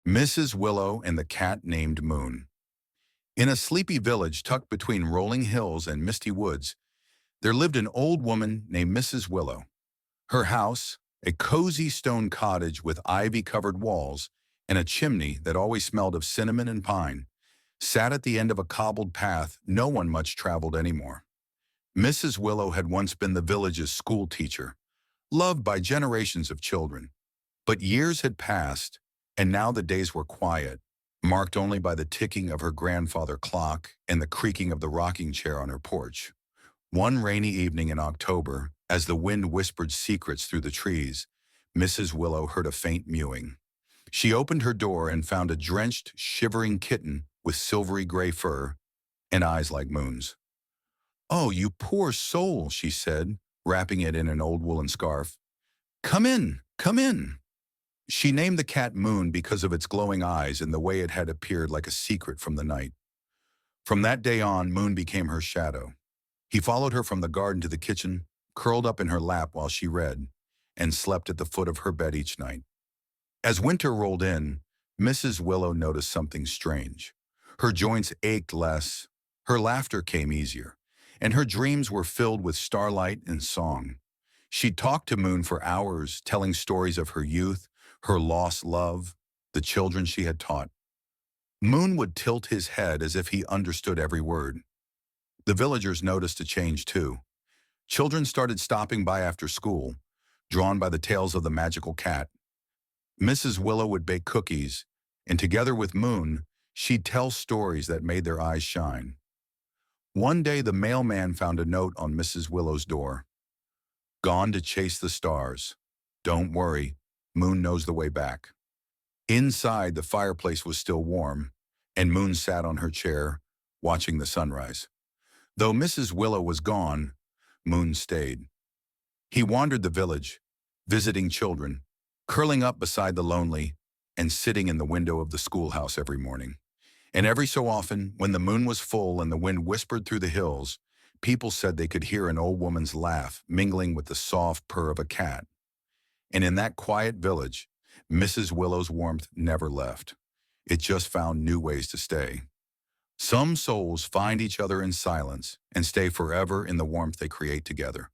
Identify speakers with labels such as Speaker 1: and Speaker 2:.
Speaker 1: Mrs. Willow and the Cat Named Moon. In a sleepy village tucked between rolling hills and misty woods, there lived an old woman named Mrs. Willow. Her house, a cozy stone cottage with ivy-covered walls and a chimney that always smelled of cinnamon and pine, sat at the end of a cobbled path no one much traveled anymore. Mrs. Willow had once been the village's school teacher, loved by generations of children. But years had passed, and now the days were quiet, marked only by the ticking of her grandfather clock and the creaking of the rocking chair on her porch. One rainy evening in October, as the wind whispered secrets through the trees, Mrs. Willow heard a faint mewing. She opened her door and found a drenched, shivering kitten with silvery gray fur and eyes like moons. "Oh, you poor soul," she said, wrapping it in an old woolen scarf. "Come in, come in." She named the cat Moon because of its glowing eyes and the way it had appeared like a secret from the night. From that day on, Moon became her shadow. He followed her from the garden to the kitchen, curled up in her lap while she read, and slept at the foot of her bed each night. As winter rolled in, Mrs. Willow noticed something strange. Her joints ached less, her laughter came easier, and her dreams were filled with starlight and song. She talked to Moon for hours, telling stories of her youth, her lost love, the children she had taught. Moon would tilt his head as if he understood every word. The villagers noticed a change too. Children started stopping by after school, drawn by the tales of the magical cat. Mrs. Willow would bake cookies, and together with Moon, she'd tell stories that made their eyes shine. One day the mailman found a note on Mrs. Willow's door. "Gone to chase the stars. Don't worry, Moon knows the way back." Inside, the fireplace was still warm, and Moon sat on her chair, watching the sunrise. Though Mrs. Willow was gone, Moon stayed. He wandered the village, visiting children, curling up beside the lonely, and sitting in the window of the schoolhouse every morning. And every so often, when the moon was full and the wind whispered through the hills, people said they could hear an old woman's laugh mingling with the soft purr of a cat. And in that quiet village, Mrs. Willow's warmth never left. It just found new ways to stay. Some souls find each other in silence and stay forever in the warmth they create together.